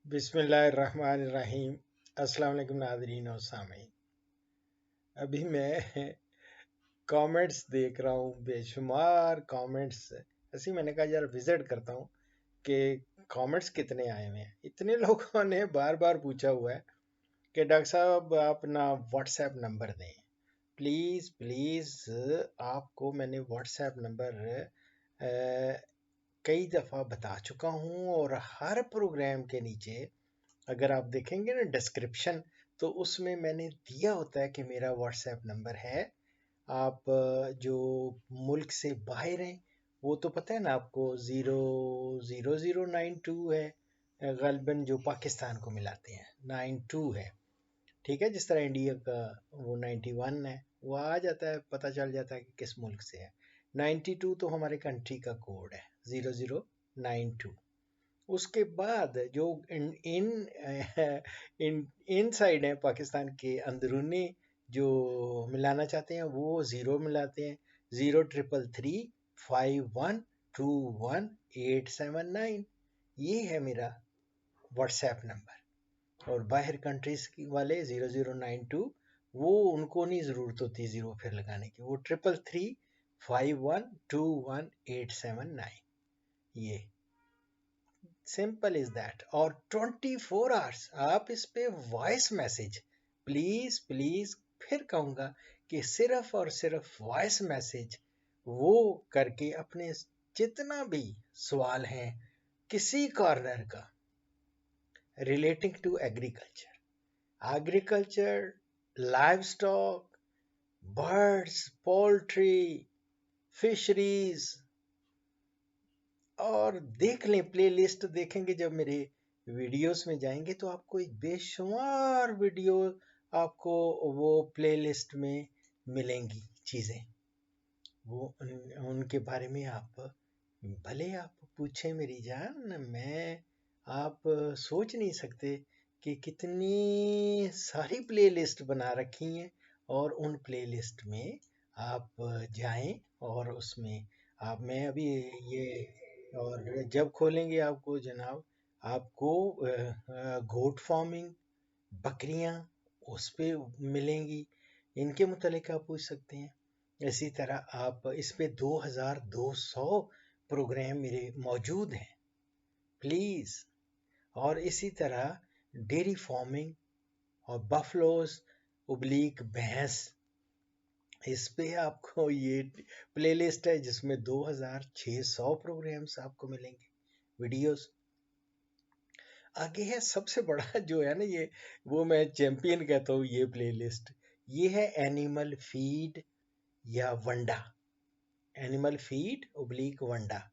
बिस्मिल्लाहिर्रहमानिर्रहीम। अस्सलाम वालेकुम नाज़रीन और सामीन। अभी मैं कमेंट्स देख रहा हूँ, बेशुमार कमेंट्स। ऐसे ही मैंने कहा यार विजिट करता हूँ कि कमेंट्स कितने आए हुए हैं। इतने लोगों ने बार बार पूछा हुआ है कि डॉक्टर साहब आप अपना व्हाट्सएप नंबर दें। प्लीज़ प्लीज़, आपको मैंने व्हाट्सएप नंबर कई दफ़ा बता चुका हूँ और हर प्रोग्राम के नीचे अगर आप देखेंगे ना डिस्क्रिप्शन, तो उसमें मैंने दिया होता है कि मेरा व्हाट्सएप नंबर है। आप जो मुल्क से बाहर हैं वो तो पता है ना आपको, 00092 है। गलबन जो पाकिस्तान को मिलाते हैं 92 है। ठीक है, जिस तरह इंडिया का वो 91 है, वो आ जाता है, पता चल जाता है कि किस मुल्क से है। 92 तो हमारे कंट्री का कोड है, 0092। उसके बाद जो इन इन इन इन साइड है पाकिस्तान के अंदरूनी, जो मिलाना चाहते हैं वो ज़ीरो मिलाते हैं। 0355121879, ये है मेरा व्हाट्सएप नंबर। और बाहर कंट्रीज वाले 0092, वो उनको नहीं ज़रूरत होती ज़ीरो फिर लगाने की, वो 3335121879। ये सिंपल इज दैट। और 24 आवर्स आप इस पे वॉइस मैसेज, प्लीज प्लीज फिर कहूंगा कि सिर्फ और सिर्फ वॉइस मैसेज वो करके अपने जितना भी सवाल हैं किसी कॉर्नर का relating to agriculture, livestock, birds, poultry, fisheries, और देख लें, प्लेलिस्ट देखेंगे जब मेरे वीडियोस में जाएंगे तो आपको एक बेशुमार वीडियो, आपको वो प्लेलिस्ट में मिलेंगी चीज़ें। वो उनके बारे में आप भले आप पूछें मेरी जान, मैं आप सोच नहीं सकते कि कितनी सारी प्लेलिस्ट बना रखी हैं। और उन प्लेलिस्ट में आप जाएं और उसमें आप, मैं अभी ये, और जब खोलेंगे आपको जनाब, आपको गोट फार्मिंग, बकरियां उस पे मिलेंगी, इनके मुतालिक आप पूछ सकते हैं। इसी तरह आप इस पे 2200 प्रोग्राम मेरे मौजूद हैं, प्लीज़। और इसी तरह डेयरी फार्मिंग और बफलोज उब्लीक भैंस, इस पे आपको ये प्लेलिस्ट है जिसमें 2600 प्रोग्राम्स आपको मिलेंगे, वीडियोस। आगे है सबसे बड़ा जो है ना, ये वो मैं चैंपियन कहता हूँ ये प्लेलिस्ट। ये है एनिमल फीड या वंडा, एनिमल फीड ओब्लिक वंडा।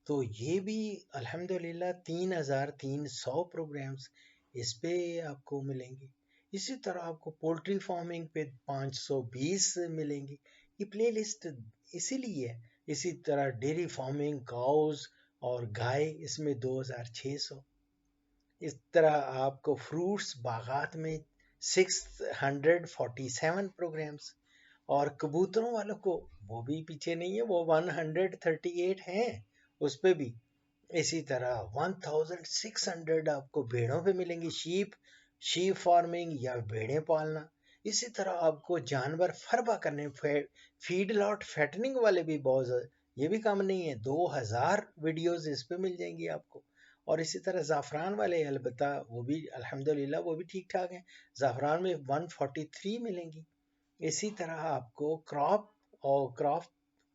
तो ये भी अल्हम्दुलिल्लाह 3300 प्रोग्राम्स इस पे आपको मिलेंगे। इसी तरह आपको पोल्ट्री फार्मिंग पे 520 मिलेंगी। ये प्लेलिस्ट इसीलिए है। इसी तरह डेयरी फार्मिंग, काउज और गाय, इसमें 2600। इस तरह आपको फ्रूट्स बागात में 647 प्रोग्राम्स। और कबूतरों वालों को वो भी पीछे नहीं है, वो 138 हैं उस पे भी। इसी तरह 1600 आपको भेड़ों पे मिलेंगी, शीप फार्मिंग या भेड़ें पालना। इसी तरह आपको जानवर फरबा करने, फीड लॉट फैटनिंग वाले भी बहुत, ये भी कम नहीं है, 2000 वीडियोस इस पे मिल जाएंगी आपको। और इसी तरह ज़ाफ़रान वाले अलबत्ता वो भी अल्हम्दुलिल्लाह वो भी ठीक ठाक हैं, ज़ाफ़रान में 143 मिलेंगी। इसी तरह आपको क्रॉप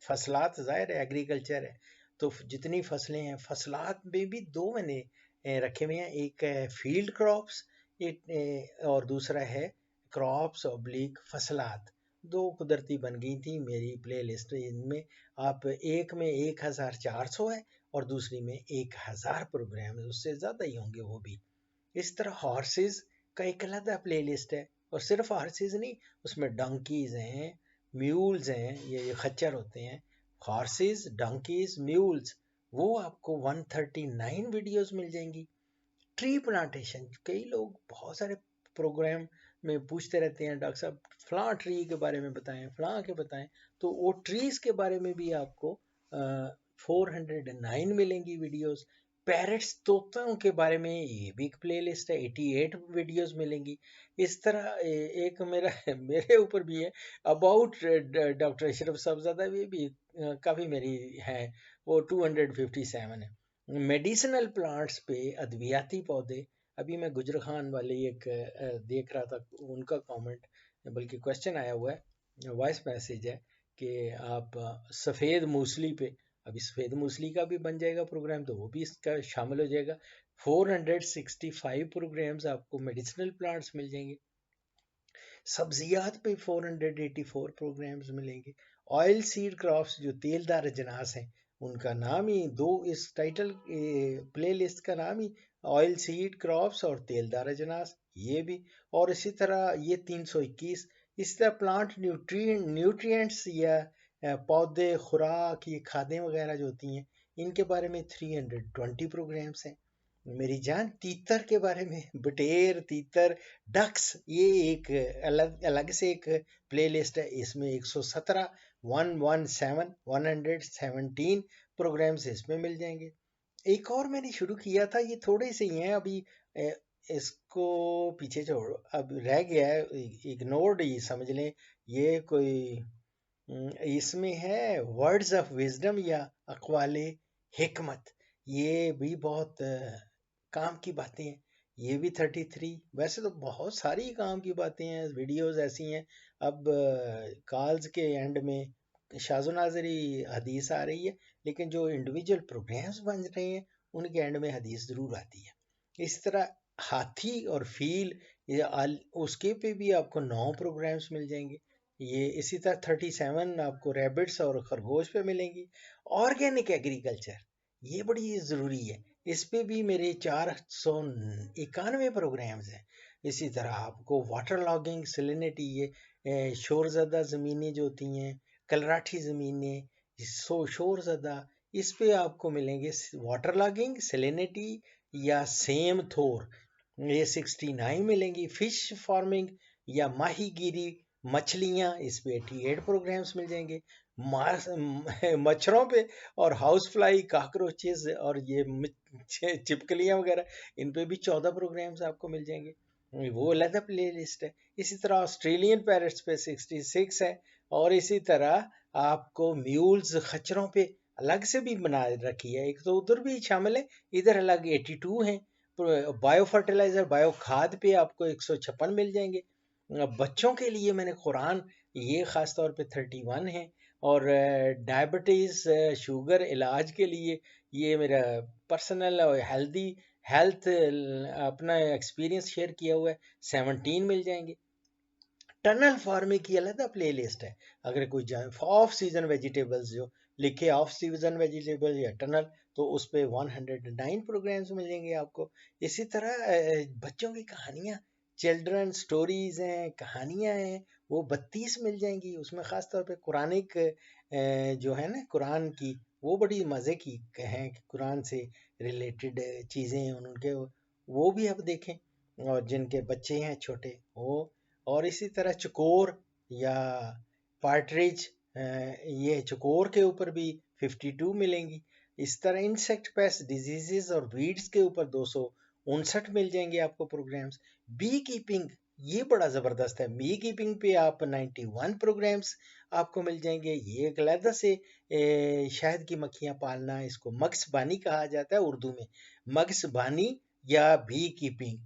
फसलात, ज़ाहिर है एग्रीकल्चर है तो जितनी फसलें हैं, फसलात में भी दो मैंने रखे हुए हैं, एक है फील्ड क्रॉप्स, एक और दूसरा है क्रॉप्स ऑब्लिक फसलात। दो कुदरती बन गई थी मेरी प्ले लिस्ट, इनमें आप एक में 1400 है और दूसरी में 1000 प्रोग्राम है, उससे ज़्यादा ही होंगे वो भी। इस तरह हॉर्सेस का एक अलग प्ले लिस्ट है, और सिर्फ हॉर्सेस नहीं, उसमें डंकीज हैं, म्यूल्स हैं, ये खच्चर होते हैं। हॉर्सेस, डंकीज, म्यूल्स, वो आपको 139 वीडियोस मिल जाएंगी। ट्री प्लांटेशन, कई लोग बहुत सारे प्रोग्राम में पूछते रहते हैं डॉक्टर साहब फलां ट्री के बारे में बताएं, फलां के बताएं, तो वो ट्रीज के बारे में भी आपको 409 मिलेंगी वीडियोस। पैरट्स तोतों के बारे में ये भी एक प्लेलिस्ट है, 88 वीडियोस मिलेंगी। इस तरह एक मेरा मेरे ऊपर भी है अबाउट डॉक्टर अशरफ साहबजादा, ये भी काफ़ी मेरी है, वो 257 है। मेडिसिनल प्लांट्स पे अद्वियाती पौधे, अभी मैं गुजर खान वाली एक देख रहा था, उनका कमेंट बल्कि क्वेश्चन आया हुआ है, वॉइस मैसेज है कि आप सफ़ेद मूसली पे, अभी सफ़ेद मूसली का भी बन जाएगा प्रोग्राम, तो वो भी इसका शामिल हो जाएगा। 465 प्रोग्राम्स आपको मेडिसिनल प्लांट्स मिल जाएंगे। सब्जियात पे 484 प्रोग्राम्स मिलेंगे। ऑयल सीड क्रॉप्स जो तेलदार अजनास हैं, उनका नाम ही दो, इस टाइटल प्लेलिस्ट का नाम ही ऑयल सीड क्रॉप्स और तेलदार अजनास, ये भी। और इसी तरह ये 321, इसी तरह प्लांट न्यूट्रिएंट्स या पौधे खुराक, ये खादें वगैरह जो होती हैं, इनके बारे में 320 प्रोग्राम्स हैं। मेरी जान तीतर के बारे में, बटेर, तीतर, डक्स, ये एक अलग अलग से एक प्लेलिस्ट है, इसमें 117 117 प्रोग्राम्स इसमें मिल जाएंगे। एक और मैंने शुरू किया था, ये थोड़े से ही हैं अभी, इसको पीछे छोड़ो, अब रह गया है, इग्नोर्ड ही समझ लें। ये कोई इसमें है वर्ड्स ऑफ विजडम या अक़वाले हिकमत, ये भी बहुत काम की बातें हैं, ये भी 33। वैसे तो बहुत सारी काम की बातें हैं, वीडियोस ऐसी हैं। अब कॉल्स के एंड में शाज़ो नाज़री हदीस आ रही है, लेकिन जो इंडिविजुअल प्रोग्राम्स बन रहे हैं उनके एंड में हदीस ज़रूर आती है। इस तरह हाथी और फील, ये उसके पे भी आपको 9 प्रोग्राम्स मिल जाएंगे। ये इसी तरह 37 आपको रैबिट्स और खरगोश पे मिलेंगी। ऑर्गेनिक एग्रीकल्चर, ये बड़ी ज़रूरी है, इस पे भी मेरे 491 प्रोग्राम्स हैं। इसी तरह आपको वाटर लॉगिंग, सलिनिटी, ये शोरज़दा ज़मीनें जो होती हैं, कलराठी ज़मीनें, शोरज़दा, इस पे आपको मिलेंगे वाटर लॉगिंग, सलिनिटी या सेम थोर, ये 69 मिलेंगी। फिश फार्मिंग या माहीगीरी, मछलियाँ, इस पे 88 प्रोग्राम्स मिल जाएंगे। मच्छरों पे और हाउस फ्लाई, काकरोचेस और ये चिपकलियाँ वगैरह, इन पे भी 14 प्रोग्राम्स आपको मिल जाएंगे, वो अलग प्ले लिस्ट है। इसी तरह ऑस्ट्रेलियन पैरट्स पे 66 है। और इसी तरह आपको म्यूल्स, खच्चरों पे अलग से भी बना रखी है, एक तो उधर भी शामिल है, इधर अलग 82 हैं। बायो फर्टिलाइजर, बायो खाद पे आपको 156 मिल जाएंगे। बच्चों के लिए मैंने कुरान, ये ख़ास तौर पे 31 है। और डायबिटीज़, शुगर इलाज के लिए ये मेरा पर्सनल और हेल्थ अपना एक्सपीरियंस शेयर किया हुआ है, 17 मिल जाएंगे। टनल फार्मिंग की अलग प्ले लिस्ट है, अगर कोई जाए ऑफ सीजन वेजिटेबल्स जो लिखे, ऑफ सीजन वेजिटेबल या टनल, तो उस पर 109 प्रोग्राम्स मिल जाएंगे आपको। इसी तरह बच्चों की कहानियाँ, चिल्ड्रन स्टोरीज हैं, कहानियाँ हैं, वो 32 मिल जाएंगी। उसमें ख़ास तौर पे कुरानिक जो है ना, कुरान की, वो बड़ी मज़े की हैं, कुरान से रिलेटेड चीज़ें उनके, वो भी आप देखें। और जिनके बच्चे हैं छोटे, वो। और इसी तरह चकोर या पार्ट्रिज, ये चकोर के ऊपर भी 52 मिलेंगी। इस तरह इंसेक्ट पेस्ट डिजीजेस और वीड्स के ऊपर 259 मिल जाएंगे आपको प्रोग्राम्स। बी कीपिंग, ये बड़ा ज़बरदस्त है, बी कीपिंग पे आप 91 प्रोग्राम्स आपको मिल जाएंगे। ये एक अलग से शहद की मक्खियाँ पालना, इसको मक्सबानी कहा जाता है उर्दू में, मक्सबानी या बी कीपिंग,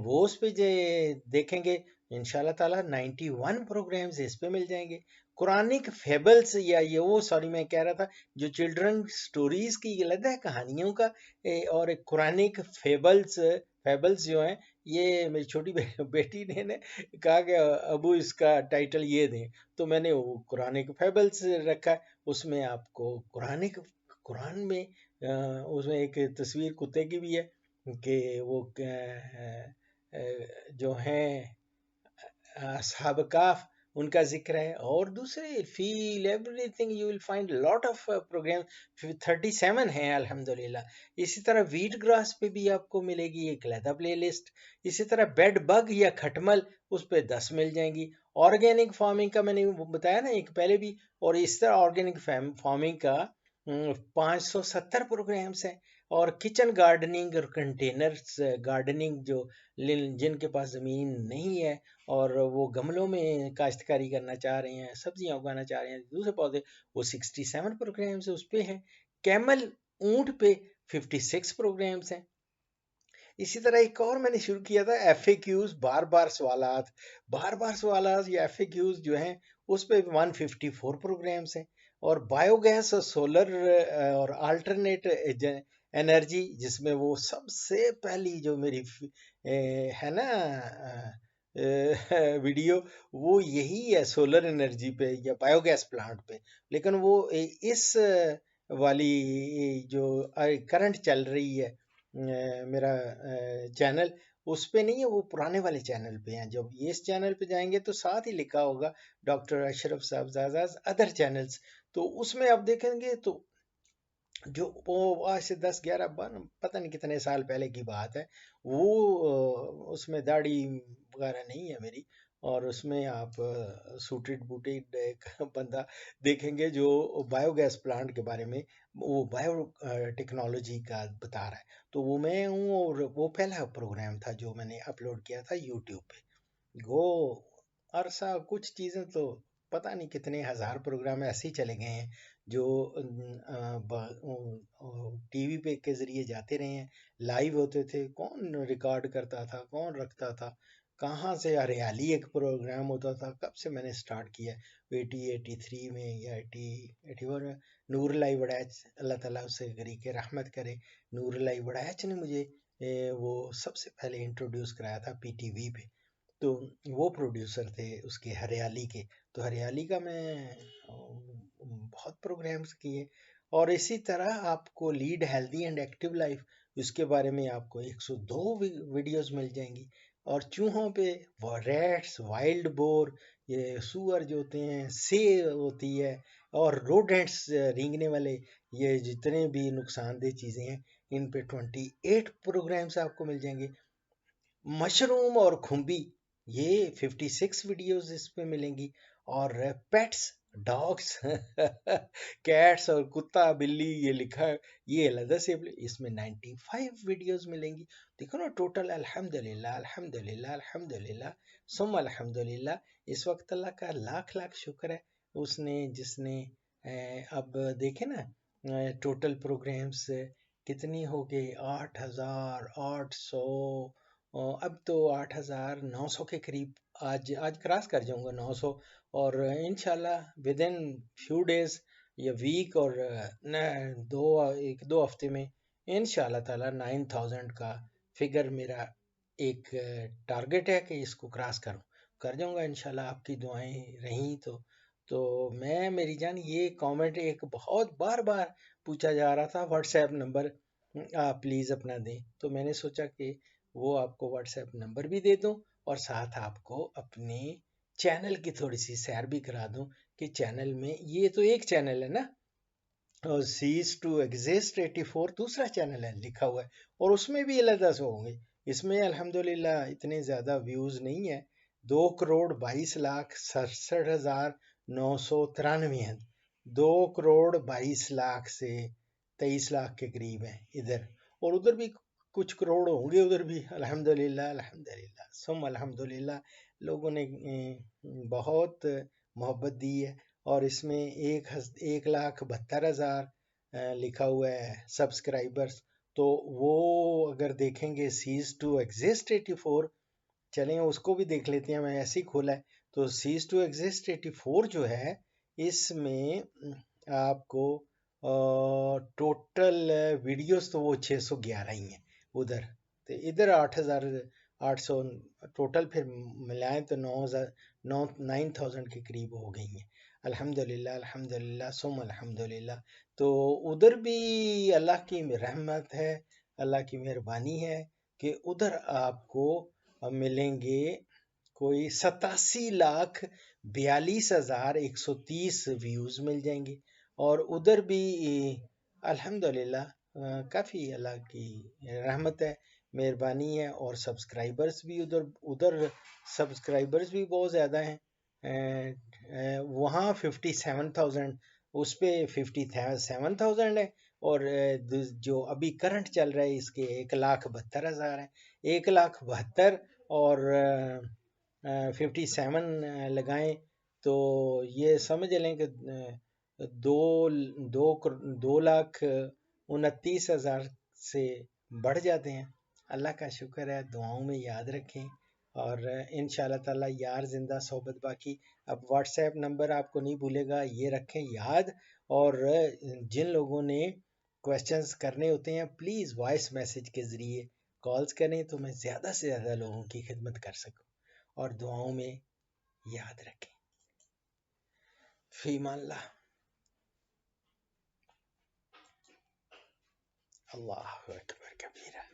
वो उस पे जे देखेंगे इंशाल्लाह ताला 91 प्रोग्राम्स इस पे मिल जाएंगे। कुरानिक फेबल्स, या ये वो, सॉरी मैं कह रहा था, जो चिल्ड्रन स्टोरीज की अलग है, कहानियों का, और एक कुरानिक फेबल्स जो हैं, ये मेरी छोटी बेटी ने कहा कि अबू इसका टाइटल ये दें, तो मैंने वो कुरानिक फेबल्स रखा है। उसमें आपको कुरान में उसमें एक तस्वीर कुत्ते की भी है कि वो जो हैं असहाब काफ, उनका जिक्र है। और दूसरे feel everything, you will find lot of program, 37 हैं अल्हम्दुलिल्लाह। इसी तरह वीट ग्रास पे भी आपको मिलेगी एक अलग प्ले लिस्ट। इसी तरह बेड बग या खटमल, उस पर 10 मिल जाएंगी। ऑर्गेनिक फार्मिंग का मैंने बताया ना एक पहले भी, और इस तरह ऑर्गेनिक फार्मिंग का 570 प्रोग्राम्स हैं। और किचन गार्डनिंग और कंटेनर्स गार्डनिंग, जो जिनके पास ज़मीन नहीं है और वो गमलों में काश्तकारी करना चाह रहे हैं, सब्जियां उगाना चाह रहे हैं, दूसरे पौधे, वो 67 प्रोग्राम्स उस पे हैं। कैमल, ऊंट पे 56 प्रोग्राम्स हैं। इसी तरह एक और मैंने शुरू किया था, FAQs, बार बार सवालात या FAQs जो हैं, उस पे 154 प्रोग्राम्स हैं। और बायोगैस और सोलर और अल्टरनेट एनर्जी, जिसमें वो सबसे पहली जो मेरी है ना वीडियो, वो यही है सोलर एनर्जी पे या बायोगैस प्लांट पे। लेकिन वो इस वाली जो करंट चल रही है मेरा चैनल, उस पे नहीं है, वो पुराने वाले चैनल पे हैं। जब ये इस चैनल पे जाएंगे तो साथ ही लिखा होगा डॉक्टर अशरफ साहबजादा अदर चैनल्स, तो उसमें आप देखेंगे तो जो वो आज से 10-11 पता नहीं कितने साल पहले की बात है, वो उसमें दाढ़ी वगैरह नहीं है मेरी, और उसमें आप सूटेड बूटेड एक बंदा देखेंगे जो बायोगैस प्लांट के बारे में, वो बायो टेक्नोलॉजी का बता रहा है। तो वो मैं हूँ, और वो पहला प्रोग्राम था जो मैंने अपलोड किया था यूट्यूब पे। वो अरसा कुछ चीज़ें तो पता नहीं कितने हजार प्रोग्राम ऐसे ही चले गए हैं जो टीवी पे के जरिए जाते रहे हैं, लाइव होते थे, कौन रिकॉर्ड करता था, कौन रखता था, कहाँ से। हरियाली एक प्रोग्राम होता था, कब से मैंने स्टार्ट किया, 80-83 में या 80-81 में। नूर लाई वड़ैच, अल्लाह ताला उसे गरी के रहमत करे, नूर लाई वड़ैच ने मुझे वो सबसे पहले इंट्रोड्यूस कराया था PTV पे। तो वो प्रोड्यूसर थे उसके, हरियाली के। तो हरियाली का मैं बहुत प्रोग्राम्स किए। और इसी तरह आपको lead healthy and active life, इसके बारे में आपको 102 वीडियोस मिल जाएंगी। और चूहों पे, रैट्स, वाइल्ड बोर, ये सुअर जो होते हैं, से होती है, और रोडेंट्स, रेंगने वाले, ये जितने भी नुकसानदेह चीज़ें हैं, इन पे 28 प्रोग्राम्स आपको मिल जाएंगे। मशरूम और खुम्बी, ये 56 वीडियोस इस पे मिलेंगी। और पेट्स, डॉग्स कैट्स और कुत्ता बिल्ली, ये लिखा है, ये अलग से इसमें 95 वीडियोस मिलेंगी। देखो ना टोटल, अल्हम्दुलिल्लाह अल्हम्दुलिल्लाह अल्हम्दुलिल्लाह सुम्मा अल्हम्दुलिल्लाह। इस वक्त अल्लाह का लाख लाख शुक्र है, उसने जिसने अब देखे ना टोटल प्रोग्राम्स कितनी हो गई, 8,800, अब तो 8,900 के करीब, आज आज क्रॉस कर जाऊंगा 900। और इंशाल्लाह विद इन फ्यू डेज या वीक, और न एक दो हफ्ते में इंशाल्लाह ताला 9,000 का फिगर मेरा एक टारगेट है कि इसको क्रॉस करूं, कर जाऊंगा इंशाल्लाह, आपकी दुआएं रहीं तो मैं, मेरी जान, ये कमेंट एक बहुत बार बार पूछा जा रहा था, व्हाट्सएप नंबर आप प्लीज़ अपना दें, तो मैंने सोचा कि वो आपको व्हाट्सएप नंबर भी दे दूं, और साथ आपको अपने चैनल की थोड़ी सी सैर भी करा दूं, कि चैनल में, ये तो एक चैनल है ना, और सीज टू एग्जिस्ट 84 दूसरा चैनल है लिखा हुआ है, और उसमें भी अलग से होंगे। इसमें अल्हम्दुलिल्लाह इतने ज़्यादा व्यूज़ नहीं है, 2,22,67,993 हैं, 2,22,00,000 से 23 लाख के करीब हैं इधर, और उधर भी कुछ करोड़ होंगे उधर भी। अल्हम्दुलिल्लाह अल्हम्दुलिल्लाह सुम अल्हम्दुलिल्लाह, लोगों ने बहुत मोहब्बत दी है। और इसमें 1,72,000 लिखा हुआ है सब्सक्राइबर्स। तो वो अगर देखेंगे सीज टू एग्जिस्ट 84, चलें उसको भी देख लेते हैं, मैं ऐसे ही खोला है। तो सीज टू एग्जिस्ट 84 जो है, इसमें आपको टोटल वीडियोस तो वो 611 ही हैं उधर, तो इधर 8,800 टोटल, फिर मिलाएं तो 9,000 के करीब हो गई हैं। अल्हम्दुलिल्लाह अल्हम्दुलिल्लाह सुम अल्हम्दुलिल्लाह। तो उधर भी अल्लाह की रहमत है, अल्लाह की मेहरबानी है, कि उधर आपको मिलेंगे कोई 87,42,130 व्यूज मिल जाएंगे। और उधर भी अल्हम्दुलिल्लाह काफ़ी अल्लाह की रहमत है, मेहरबानी है। और सब्सक्राइबर्स भी उधर उधर सब्सक्राइबर्स भी बहुत ज़्यादा हैं। वहाँ 57,000, उस पे 57,000 है, और जो अभी करंट चल रहा है इसके 1,72,000 है। 1,72,000 और 57 लगाएं तो ये समझ लें कि दो दो 2,29,000 से बढ़ जाते हैं। अल्लाह का शुक्र है, दुआओं में याद रखें और इंशाल्लाह ताला यार जिंदा सोबत बाकी। अब व्हाट्सएप नंबर आपको नहीं भूलेगा, ये रखें याद। और जिन लोगों ने क्वेश्चंस करने होते हैं प्लीज़ वॉइस मैसेज के ज़रिए कॉल्स करें तो मैं ज़्यादा से ज़्यादा लोगों की खिदमत कर सकूं। और दुआओं में याद रखें। फीमाल्लाह। अल्लाह अकबर कबीरा।